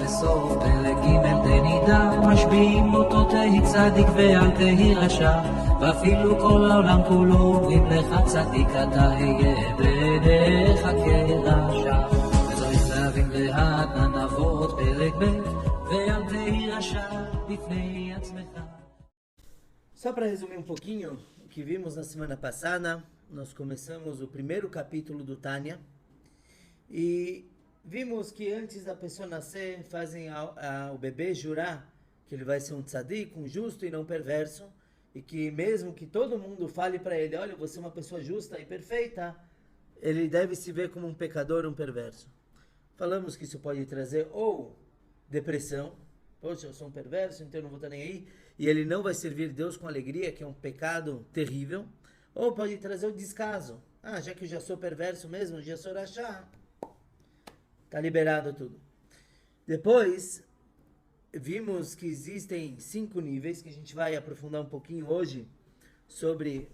בסוף פלג ג' תנידה, משביעים אותו תהי צדיק ואל תהי רשע, ואפילו כל העולם כולו אומרים לך צדיק אתה היה בעיניך כרשע. וצריך להבין להדן אבות פלג ב' ואל תהי רשע בפני עצמך. Só para resumir um pouquinho o que vimos na semana passada, nós começamos o primeiro capítulo do Tânia e vimos que antes da pessoa nascer fazem o bebê jurar que ele vai ser um tzadik, um justo e não perverso, e que mesmo que todo mundo fale para ele, olha, você é uma pessoa justa e perfeita, ele deve se ver como um pecador, um perverso. Falamos que isso pode trazer ou depressão, poxa, eu sou um perverso, então eu não vou estar nem aí, e ele não vai servir Deus com alegria, que é um pecado terrível, ou pode trazer o descaso. Já que eu já sou perverso mesmo, já sou rachá, tá liberado tudo. Depois, vimos que existem 5 níveis, que a gente vai aprofundar um pouquinho hoje, sobre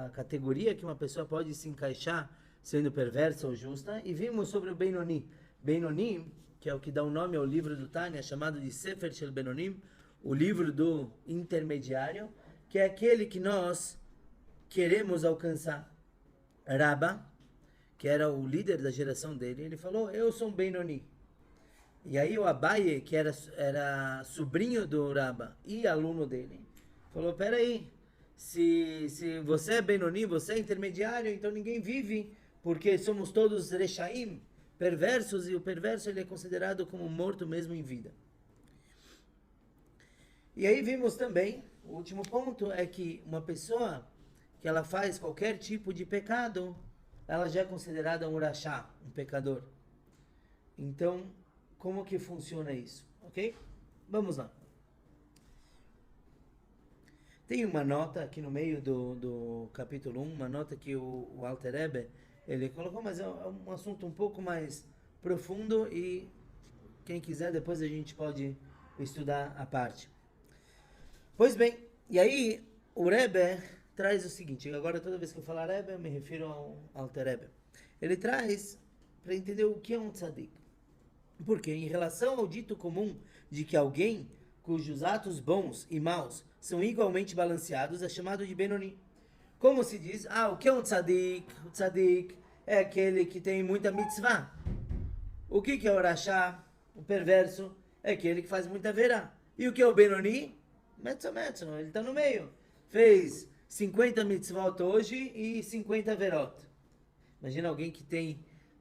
a categoria que uma pessoa pode se encaixar, sendo perversa ou justa, e vimos sobre o Benoni. Benoni, que é o que dá o nome ao livro do Tânia, chamado de Sefer Shel Benonim, o livro do intermediário, que é aquele que nós queremos alcançar. Rabba, que era o líder da geração dele, ele falou, eu sou um Benoni. E aí o Abaye, que era sobrinho do Rabba e aluno dele, falou, peraí, se você é Benoni, você é intermediário, então ninguém vive, porque somos todos Rechaim, perversos, e o perverso ele é considerado como morto mesmo em vida. E aí vimos também, o último ponto é que uma pessoa que ela faz qualquer tipo de pecado, ela já é considerada um rachá, um pecador. Então, como que funciona isso? Ok? Vamos lá. Tem uma nota aqui no meio do capítulo 1, uma nota que o Alter Rebbe, ele colocou, mas é um assunto um pouco mais profundo e quem quiser depois a gente pode estudar a parte. Pois bem, e aí o Rebbe traz o seguinte, agora toda vez que eu falar Rebbe eu me refiro ao Alter Rebbe. Ele traz para entender o que é um tzadik. Porque em relação ao dito comum de que alguém cujos atos bons e maus são igualmente balanceados é chamado de Benoni. Como se diz, o que é um tzadik? O tzadik é aquele que tem muita mitzvah. O que é o rachá? O perverso é aquele que faz muita verá. E o que é o Benoni? Metzo, ele está no meio. Fez 50 mitzvot hoje e 50 verot. Imagina alguém que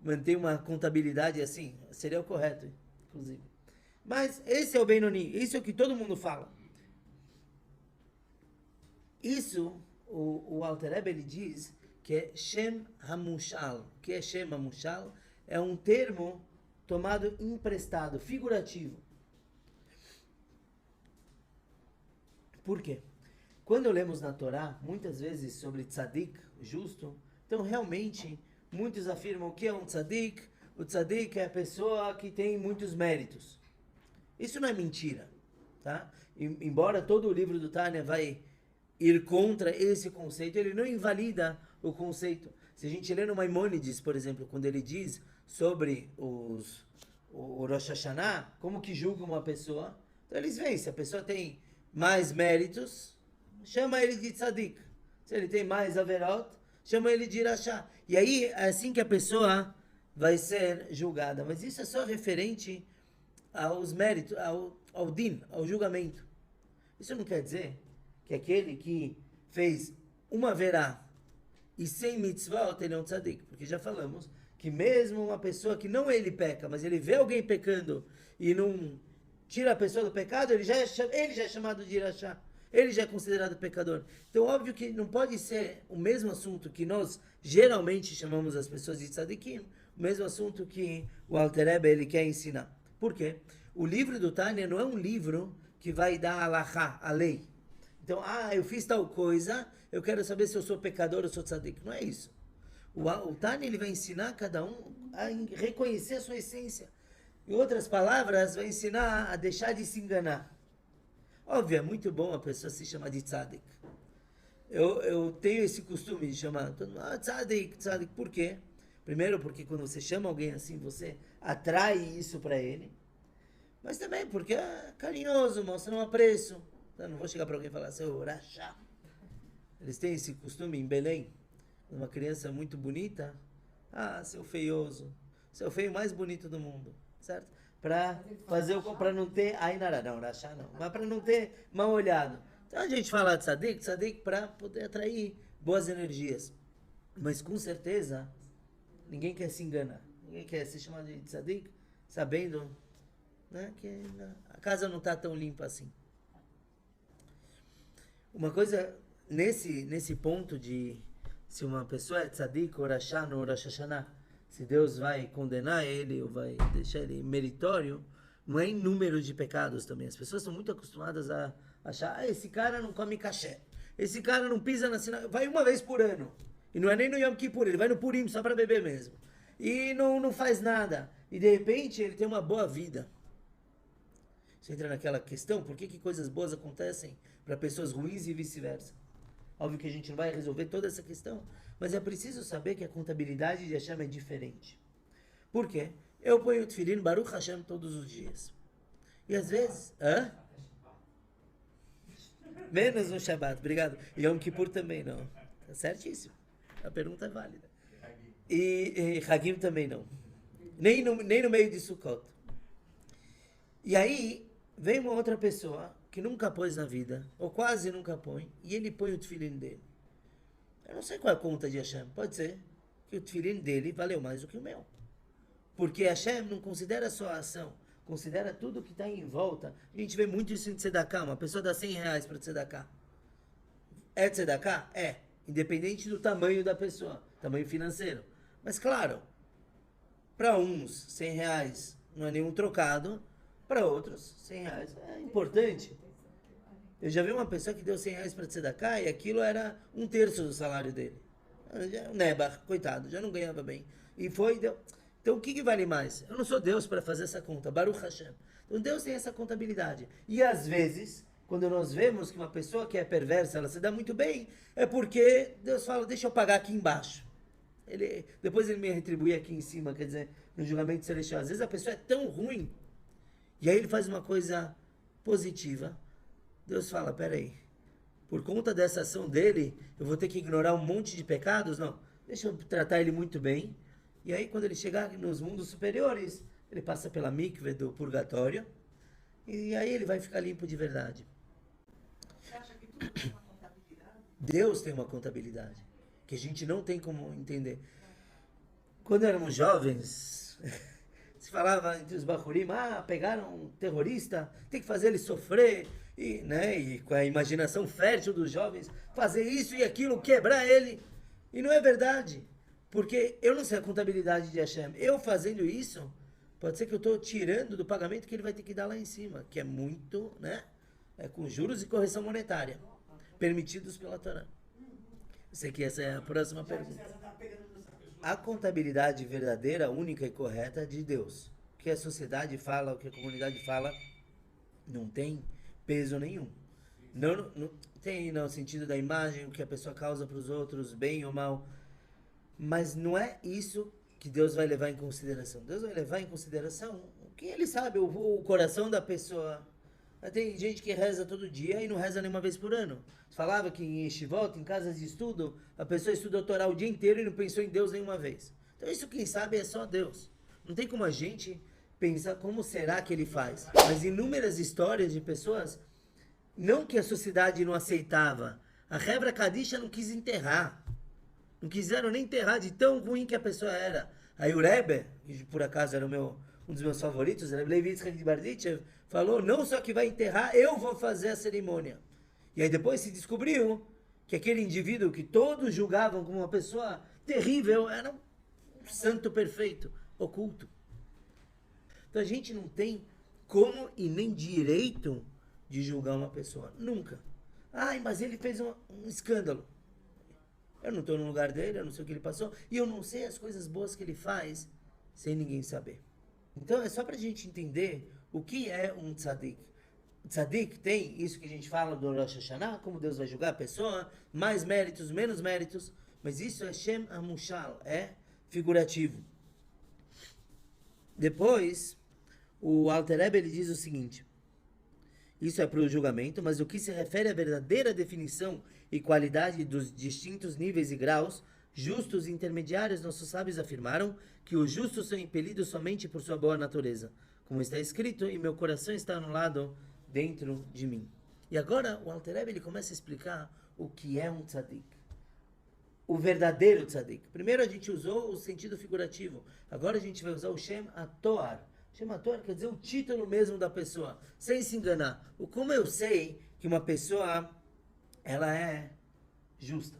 mantém uma contabilidade assim, seria o correto, inclusive. Mas esse é o Benoni, isso é o que todo mundo fala. Isso, o Alter Rebbe ele diz que é Shem Hamushal. O que é Shem Hamushal? É um termo tomado emprestado, figurativo. Por quê? Quando lemos na Torá, muitas vezes sobre tzadik, justo, então realmente muitos afirmam que é um tzadik. O tzadik é a pessoa que tem muitos méritos. Isso não é mentira, tá? Embora todo o livro do Tânia vai ir contra esse conceito, ele não invalida o conceito. Se a gente lê no Maimônides, por exemplo, quando ele diz sobre o Rosh Hashanah, como que julga uma pessoa, então eles veem, se a pessoa tem mais méritos, chama ele de tzadik. Se ele tem mais averot, chama ele de rachá. E aí, é assim que a pessoa vai ser julgada. Mas isso é só referente aos méritos, ao din, ao julgamento. Isso não quer dizer que aquele que fez uma verá e sem mitzvot, ele é um tzadik. Porque já falamos que mesmo uma pessoa que não ele peca, mas ele vê alguém pecando e não tira a pessoa do pecado, ele já é chamado de rachá. Ele já é considerado pecador. Então, óbvio que não pode ser o mesmo assunto que nós geralmente chamamos as pessoas de tzadikim, o mesmo assunto que o Alter Rebbe ele quer ensinar. Por quê? O livro do Tânia não é um livro que vai dar alahá, a lei. Então, eu fiz tal coisa, eu quero saber se eu sou pecador ou sou tzadik. Não é isso. O Tânia ele vai ensinar cada um a reconhecer a sua essência. Em outras palavras, vai ensinar a deixar de se enganar. Óbvio, é muito bom a pessoa se chamar de tzadik. Eu tenho esse costume de chamar tzadik. Por quê? Primeiro, porque quando você chama alguém assim, você atrai isso para ele. Mas também porque é carinhoso, mostra um apreço. Eu não vou chegar para alguém e falar, seu Rachá. Eles têm esse costume em Belém, uma criança muito bonita, seu feioso, seu feio mais bonito do mundo, certo? Para fazer para não ter Ainara, não, Rachá não, mas para não ter mal olhado. Então a gente fala de tzadik para poder atrair boas energias. Mas com certeza, ninguém quer se enganar. Ninguém quer se chamar de tzadik sabendo, né, que a casa não está tão limpa assim. Uma coisa, nesse ponto de se uma pessoa é tzadik ou rachá no Rosh Hashanah, se Deus vai condenar ele ou vai deixar ele meritório, não é em número de pecados também. As pessoas estão muito acostumadas a achar, esse cara não come caché, esse cara não pisa na sinagoga, vai uma vez por ano. E não é nem no Yom Kippur, ele vai no Purim só para beber mesmo. E não faz nada. E de repente ele tem uma boa vida. Você entra naquela questão, por que coisas boas acontecem para pessoas ruins e vice-versa? Óbvio que a gente não vai resolver toda essa questão, mas é preciso saber que a contabilidade de Hashem é diferente. Por quê? Eu ponho o Tefilin Baruch Hashem todos os dias. E às vezes... Menos no Shabbat, obrigado. E Yom Kippur também não. Tá certíssimo. A pergunta é válida. E Hagim também não. Nem no meio de Sukkot. E aí, vem uma outra pessoa que nunca pôs na vida, ou quase nunca põe, e ele põe o tefilin dele. Eu não sei qual é a conta de Hashem. Pode ser que o tefilin dele valeu mais do que o meu. Porque Hashem não considera só a ação, considera tudo que está em volta. A gente vê muito isso em Tzedakah. Uma pessoa dá 100 reais para Tzedakah. É Tzedakah? É. Independente do tamanho da pessoa, tamanho financeiro. Mas claro, para uns 100 reais não é nenhum trocado, para outros 100 reais é importante. Eu já vi uma pessoa que deu 100 reais para Tzedakah e aquilo era 1/3 do salário dele. O Nebar, coitado, já não ganhava bem. E foi, deu. Então o que vale mais? Eu não sou Deus para fazer essa conta, Baruch Hashem. Então Deus tem essa contabilidade. E às vezes, quando nós vemos que uma pessoa que é perversa, ela se dá muito bem, é porque Deus fala, deixa eu pagar aqui embaixo. Depois ele me retribui aqui em cima, quer dizer, no julgamento celestial. Às vezes a pessoa é tão ruim, e aí ele faz uma coisa positiva. Deus fala, peraí, por conta dessa ação dele, eu vou ter que ignorar um monte de pecados? Não, deixa eu tratar ele muito bem. E aí quando ele chegar nos mundos superiores, ele passa pela mikve do purgatório, e aí ele vai ficar limpo de verdade. Você acha que tudo tem uma contabilidade? Deus tem uma contabilidade, que a gente não tem como entender. Quando éramos jovens, se falava entre os bachurim, pegaram um terrorista, tem que fazer ele sofrer, e com a imaginação fértil dos jovens, fazer isso e aquilo, quebrar ele. E não é verdade, porque eu não sei a contabilidade de Hashem. Eu fazendo isso, pode ser que eu estou tirando do pagamento que ele vai ter que dar lá em cima, que é muito, com juros e correção monetária, permitidos pela Torá. Eu sei que essa é a próxima pergunta. A contabilidade verdadeira, única e correta é de Deus. O que a sociedade fala, o que a comunidade fala, não tem peso nenhum. Não tem no sentido da imagem, o que a pessoa causa para os outros, bem ou mal. Mas não é isso que Deus vai levar em consideração. Deus vai levar em consideração o que ele sabe, o coração da pessoa. Tem gente que reza todo dia e não reza nenhuma vez por ano. Falava que em yeshivot, em casas de estudo, a pessoa estuda a Torá o dia inteiro e não pensou em Deus nenhuma vez. Então isso quem sabe é só Deus. Não tem como a gente pensar como será que ele faz. Mas inúmeras histórias de pessoas, não que a sociedade não aceitava, a Hebra Kadisha não quis enterrar. Não quiseram nem enterrar de tão ruim que a pessoa era. Aí o Rebbe, que por acaso era um dos meus favoritos, o Rebbe Levi Yitzchak de Barditchev, falou, não só que vai enterrar, eu vou fazer a cerimônia. E aí depois se descobriu que aquele indivíduo que todos julgavam como uma pessoa terrível, era um santo perfeito, oculto. Então a gente não tem como e nem direito de julgar uma pessoa. Nunca. Mas ele fez um escândalo. Eu não estou no lugar dele, eu não sei o que ele passou, e eu não sei as coisas boas que ele faz sem ninguém saber. Então é só para a gente entender o que é um tzadik. O tzadik tem isso que a gente fala do Rosh Hashanah, como Deus vai julgar a pessoa, mais méritos, menos méritos, mas isso é Shem HaMushal, é figurativo. Depois, o Alter Rebbe, ele diz o seguinte: isso é para o julgamento, mas o que se refere à verdadeira definição e qualidade dos distintos níveis e graus, justos e intermediários, nossos sábios afirmaram que os justos são impelidos somente por sua boa natureza. Como está escrito, e meu coração está anulado dentro de mim. E agora o Alter Rebbe, ele começa a explicar o que é um tzadik. O verdadeiro tzadik. Primeiro a gente usou o sentido figurativo. Agora a gente vai usar o Shem HaToar. Shem HaToar quer dizer o título mesmo da pessoa, sem se enganar. Como eu sei que uma pessoa, ela é justa?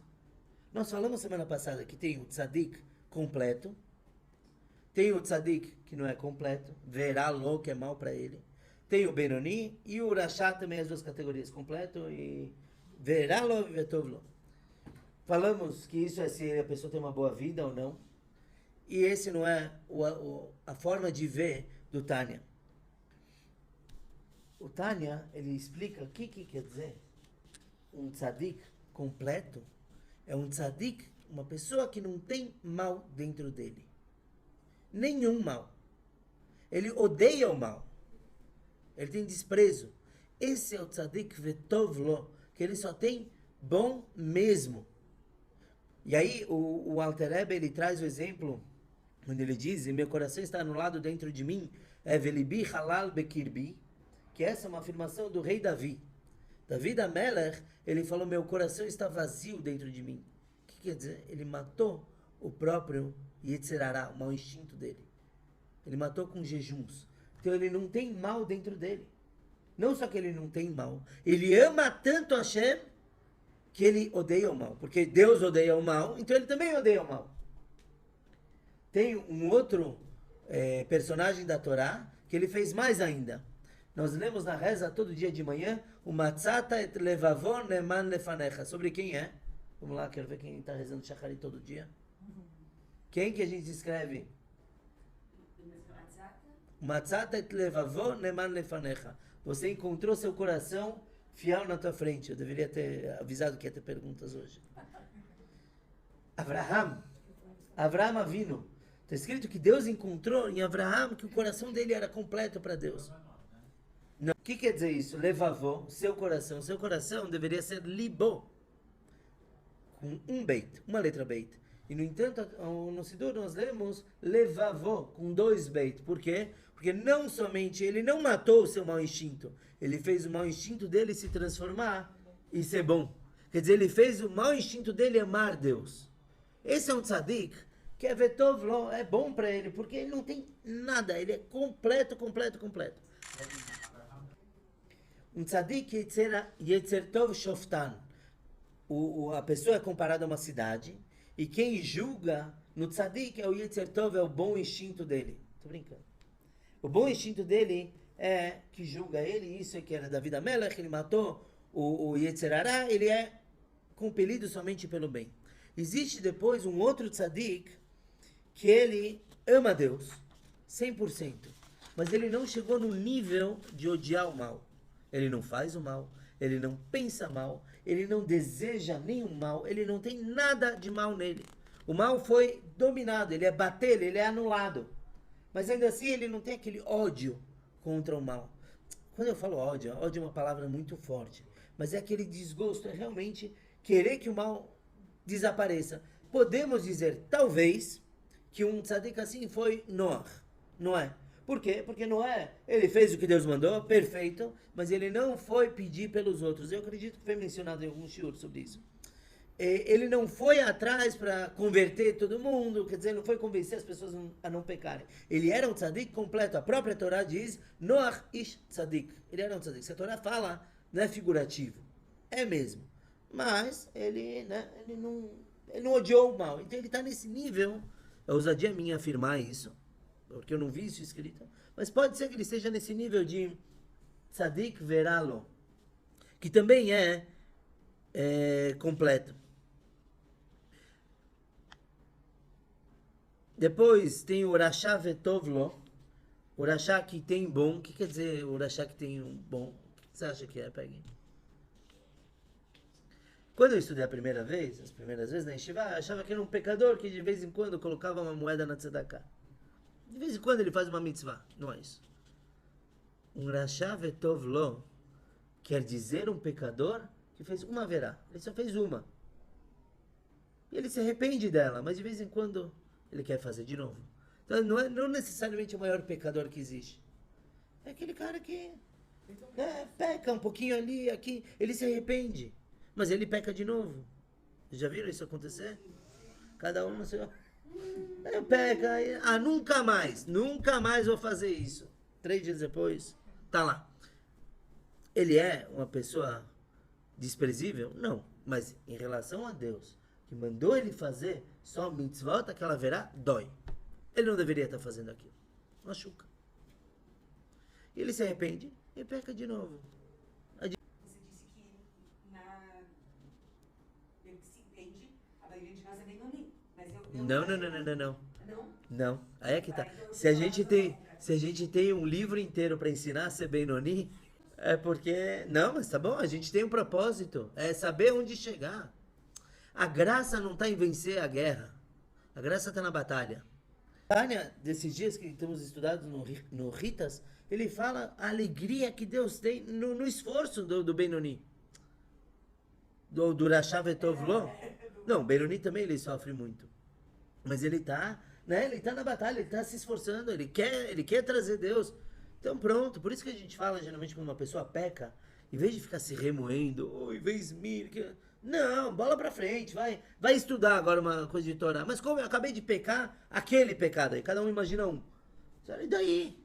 Nós falamos semana passada que tem o tzadik completo, tem o tzadik que não é completo, verá lo que é mal para ele. Tem o Benoni e o Rasha também, as duas categorias, completo e verá lo e vetov lo. Falamos que isso é se a pessoa tem uma boa vida ou não. E esse não é a forma de ver do Tânia. O Tânia, ele explica o que quer dizer um tzadik completo. É um tzadik, uma pessoa que não tem mal dentro dele. Nenhum mal. Ele odeia o mal. Ele tem desprezo. Esse é o tzadik vetov lo, que ele só tem bom mesmo. E aí o Alter Rebbe, ele traz o exemplo, onde ele diz, e meu coração está anulado dentro de mim, é velibi halal bekirbi, que essa é uma afirmação do rei Davi. Davi da Melech, ele falou, meu coração está vazio dentro de mim. O que quer dizer? Ele matou o próprio Yetzer Hara, o mau instinto dele. Ele matou com jejuns. Então ele não tem mal dentro dele. Não só que ele não tem mal, ele ama tanto Hashem que ele odeia o mal. Porque Deus odeia o mal, então ele também odeia o mal. Tem um outro personagem da Torá que ele fez mais ainda. Nós lemos na reza todo dia de manhã o Matzata et levavon neman lefanecha. Sobre quem é? Vamos lá, quero ver quem está rezando Shachari todo dia. Quem que a gente escreve? Matzata et levavon neman lefanecha. Você encontrou seu coração fiel na tua frente. Eu deveria ter avisado que ia ter perguntas hoje. Avraham Avinu. Está escrito que Deus encontrou em Avraham que o coração dele era completo para Deus. Não. O que quer dizer isso? Levavô, seu coração. Seu coração deveria ser libo. Com um beit, uma letra beit. E no entanto, no Sidur nós lemos levavô, com dois beit. Por quê? Porque não somente ele não matou o seu mau instinto, ele fez o mau instinto dele se transformar e ser bom. Quer dizer, ele fez o mau instinto dele amar Deus. Esse é um tzadik que é vetov lo, é bom para ele, porque ele não tem nada, ele é completo. Um tzadik yetzer tov shoftan. A pessoa é comparada a uma cidade, e quem julga no tzadik é o yetzer tov, é o bom instinto dele. Tô brincando. O bom instinto dele é que julga ele, isso é que era Davi da Melech, ele matou o Yetzer Hara, ele é compelido somente pelo bem. Existe depois um outro tzadik que ele ama Deus 100%, mas ele não chegou no nível de odiar o mal. Ele não faz o mal, ele não pensa mal, ele não deseja nenhum mal, ele não tem nada de mal nele. O mal foi dominado, ele é bater, ele é anulado. Mas ainda assim ele não tem aquele ódio contra o mal. Quando eu falo ódio é uma palavra muito forte. Mas é aquele desgosto, é realmente querer que o mal desapareça. Podemos dizer, talvez, que um tzadik assim foi Noah. Não é? Por quê? Porque Noé, ele fez o que Deus mandou, perfeito, mas ele não foi pedir pelos outros. Eu acredito que foi mencionado em algum shiur sobre isso. Ele não foi atrás para converter todo mundo, quer dizer, não foi convencer as pessoas a não pecarem. Ele era um tzadik completo. A própria Torá diz, Noach ish tzadik. Ele era um tzadik. Se a Torá fala, não é figurativo. É mesmo. Mas ele não odiou o mal. Então ele está nesse nível. É ousadia minha afirmar isso, porque eu não vi isso escrito. Mas pode ser que ele esteja nesse nível de tzadik veralo, que também é completo. Depois tem o Rasha vetovlo, o Rasha que tem bom. O que quer dizer o Rasha que tem um bom? O que você acha que é, Peguem? Quando eu estudei as primeiras vezes na Yeshiva, eu achava que era um pecador que de vez em quando colocava uma moeda na tzedakah. De vez em quando ele faz uma mitzvah, não é isso. Um Rasha Vetov Lo quer dizer um pecador que fez uma verá. Ele só fez uma. E ele se arrepende dela, mas de vez em quando ele quer fazer de novo. Então não necessariamente o maior pecador que existe. É aquele cara que peca um pouquinho ali, aqui. Ele se arrepende, mas ele peca de novo. Já viram isso acontecer? Cada um no seu... Peca, nunca mais vou fazer isso. 3 dias depois, tá lá. Ele é uma pessoa desprezível? Não. Mas em relação a Deus, que mandou ele fazer só mitzvot, aquela verá, dói. Ele não deveria estar fazendo aquilo. Machuca. Ele se arrepende e peca de novo. Você disse que ele se entende, a maioria de nós é Benoni. Mas eu Não. Não? Não. Aí é que tá. Se a gente tem um livro inteiro para ensinar a ser Benoni, é porque... Não, mas tá bom, a gente tem um propósito. É saber onde chegar. A graça não está em vencer a guerra. A graça está na batalha. Tânia, desses dias que temos estudado no Ritas, ele fala a alegria que Deus tem no esforço do Benoni. Do Rasha Vetov Lo. Não, o Benoni também ele sofre muito. Mas ele tá na batalha, ele está se esforçando, ele quer trazer Deus. Então pronto, por isso que a gente fala geralmente quando uma pessoa peca, em vez de ficar se remoendo, em vez não, bola pra frente, vai estudar agora uma coisa de Torá. Mas como eu acabei de pecar, aquele pecado aí, cada um imagina um. E daí?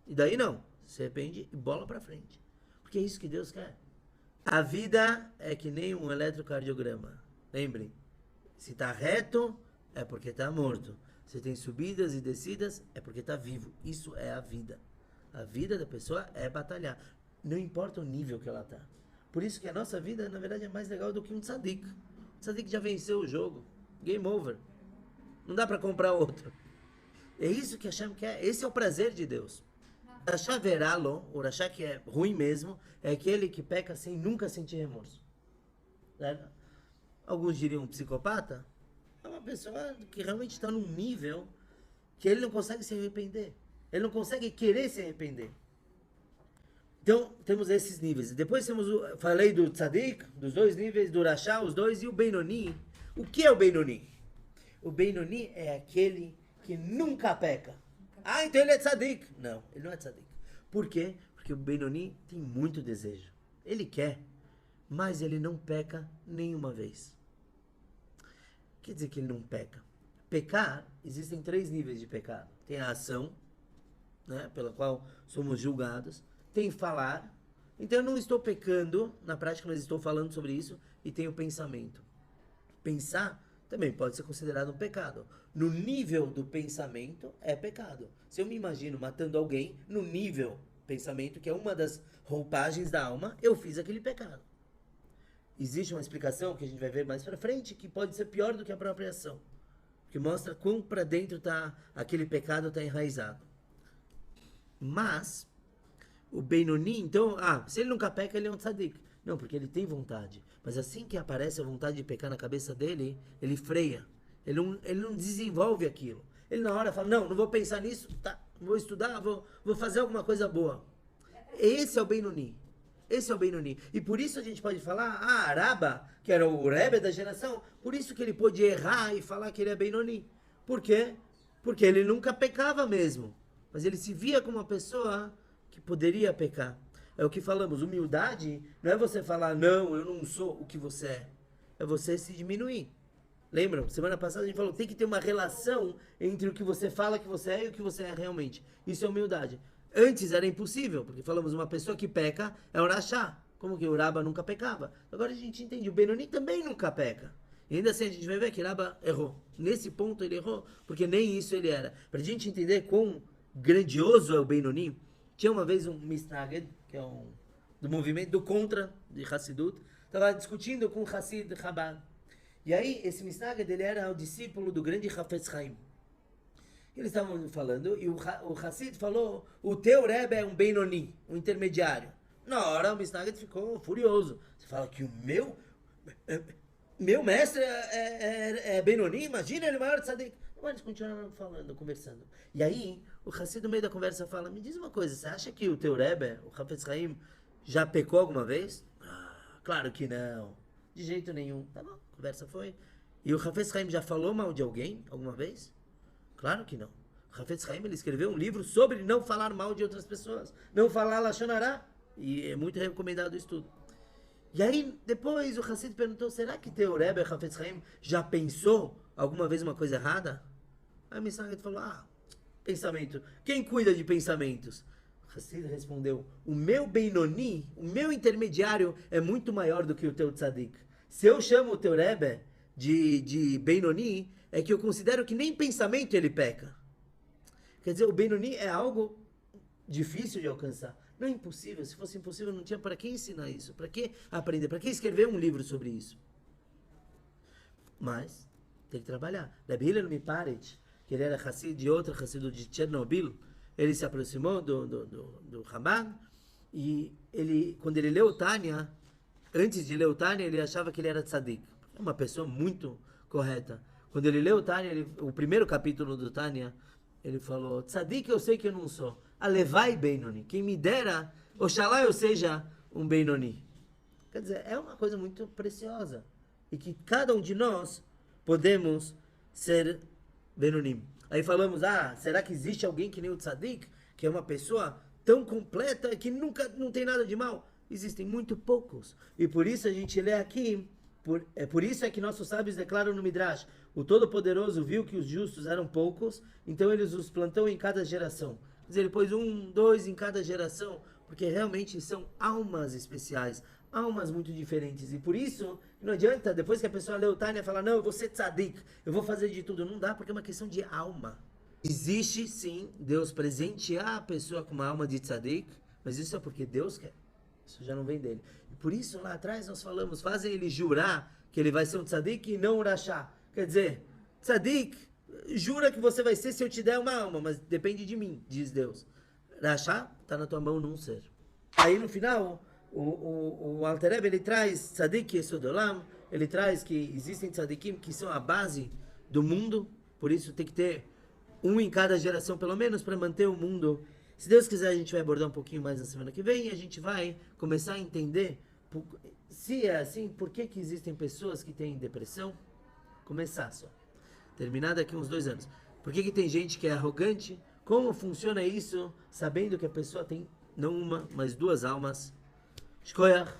E daí não, se arrepende e bola pra frente. Porque é isso que Deus quer. A vida é que nem um eletrocardiograma. Lembrem, se tá reto, é porque tá morto. Se tem subidas e descidas, é porque tá vivo. Isso é a vida. A vida da pessoa é batalhar. Não importa o nível que ela tá. Por isso que a nossa vida, na verdade, é mais legal do que um tzadik. O tzadik já venceu o jogo. Game over. Não dá para comprar outro. É isso que Hashem quer. Esse é o prazer de Deus. Rasha veralo, o Rasha que é ruim mesmo, é aquele que peca sem nunca sentir remorso. Alguns diriam um psicopata. É uma pessoa que realmente está num nível que ele não consegue se arrepender. Ele não consegue querer se arrepender. Então, temos esses níveis. Depois temos falei do Tzadik, dos 2 níveis, do Rasha, os 2, e o Benoni. O que é o Benoni? O Benoni é aquele que nunca peca. Então ele é Tzadik. Não, ele não é Tzadik. Por quê? Porque o Benoni tem muito desejo. Ele quer, mas ele não peca nenhuma vez. Quer dizer que ele não peca. Pecar, existem 3 níveis de pecado. Tem a ação, né, pela qual somos julgados. Tem falar. Então eu não estou pecando, na prática, mas estou falando sobre isso. E tem o pensamento. Pensar também pode ser considerado um pecado. No nível do pensamento, é pecado. Se eu me imagino matando alguém, no nível pensamento, que é uma das roupagens da alma, eu fiz aquele pecado. Existe uma explicação que a gente vai ver mais pra frente, que pode ser pior do que a própria ação. Que mostra quão pra dentro aquele pecado está enraizado. Mas... o Benoni, então, se ele nunca peca, ele é um tzadik. Não, porque ele tem vontade. Mas assim que aparece a vontade de pecar na cabeça dele, ele freia. Ele não desenvolve aquilo. Ele na hora fala, não vou pensar nisso, vou estudar, vou fazer alguma coisa boa. Esse é o Benoni. Esse é o Benoni. E por isso a gente pode falar, Araba, que era o Rebbe da geração, por isso que ele pôde errar e falar que ele é Benoni. Por quê? Porque ele nunca pecava mesmo. Mas ele se via como uma pessoa... que poderia pecar. É o que falamos, humildade não é você falar, não, eu não sou o que você é. É você se diminuir. Lembram? Semana passada a gente falou, tem que ter uma relação entre o que você fala que você é e o que você é realmente. Isso é humildade. Antes era impossível, porque falamos, uma pessoa que peca é um Rasha. Como que o Raba nunca pecava? Agora a gente entende, o Benoni também nunca peca. E ainda assim a gente vai ver que Raba errou. Nesse ponto ele errou, porque nem isso ele era. Pra gente entender quão grandioso é o Benoni, tinha uma vez um Misnaged, que é do movimento do contra de Hassidut, estava discutindo com o Hassid Chabad. E aí, esse Misnaged, ele era o discípulo do grande Hafetz Haim. Eles estavam falando, e o Hassid falou, o teu Rebbe é um Benoni, um intermediário. Na hora, o Misnaged ficou furioso. Você fala que o meu mestre é Benoni? Imagina, ele é o maior tzadik. Mas eles continuaram falando, conversando. E aí, o Hassid no meio da conversa fala, me diz uma coisa, você acha que o teu Rebbe, o Hafetz Haim, já pecou alguma vez? Claro que não. De jeito nenhum. Tá bom, a conversa foi. E o Hafetz Haim já falou mal de alguém alguma vez? Claro que não. O Hafetz Haim, ele escreveu um livro sobre não falar mal de outras pessoas. Não falar Lashon Hara. E é muito recomendado isso tudo. E aí, depois o Hassid perguntou, será que teu Rebbe, Hafetz Haim, já pensou alguma vez uma coisa errada? Aí o Missaget falou, pensamento. Quem cuida de pensamentos? O Hassid respondeu, o meu Benoni, o meu intermediário é muito maior do que o teu Tzadik. Se eu chamo o teu Rebbe de Benoni, é que eu considero que nem pensamento ele peca. Quer dizer, o Benoni é algo difícil de alcançar. Não é impossível. Se fosse impossível, não tinha para que ensinar isso. Para que aprender? Para que escrever um livro sobre isso? Mas tem que trabalhar. Rabbi Hillel Miparet, que ele era Hassid de outro Hassid de Chernobyl, ele se aproximou do Raman e ele, quando ele leu o Tânia, antes de ler o Tânia, ele achava que ele era tzadik. É uma pessoa muito correta. Quando ele leu o Tânia, o primeiro capítulo do Tânia, ele falou, tzadik eu sei que eu não sou. Alevai Benoni. Quem me dera, oxalá eu seja um Benoni. Quer dizer, é uma coisa muito preciosa. E que cada um de nós podemos ser Benonim. Aí falamos, será que existe alguém que nem o Tzadik? Que é uma pessoa tão completa que nunca não tem nada de mal? Existem muito poucos. E por isso a gente lê aqui, por isso é que nossos sábios declaram no Midrash, o Todo-Poderoso viu que os justos eram poucos, então eles os plantou em cada geração. Quer dizer, ele pôs 1, 2 em cada geração, porque realmente são almas especiais, almas muito diferentes. E por isso, não adianta, depois que a pessoa lê o Tânia, falar, não, eu vou ser tzadik, eu vou fazer de tudo. Não dá, porque é uma questão de alma. Existe, sim, Deus presentear a pessoa com uma alma de tzadik, mas isso é porque Deus quer. Isso já não vem dele. E por isso, lá atrás, nós falamos, fazem ele jurar que ele vai ser um tzadik e não um rachá. Quer dizer, tzadik, jura que você vai ser se eu te der uma alma, mas depende de mim, diz Deus. Rachá, está na tua mão não ser. Aí no final, o Alter Rebbe, ele traz tzadik Yesod Olam, ele traz que existem tzadikim que são a base do mundo, por isso tem que ter um em cada geração pelo menos para manter o mundo. Se Deus quiser, a gente vai abordar um pouquinho mais na semana que vem e a gente vai começar a entender, se é assim, por que existem pessoas que têm depressão? Começar só. Terminar daqui uns 2 anos. Por que tem gente que é arrogante? Como funciona isso, sabendo que a pessoa tem não uma, mas 2 almas? Shkoyach.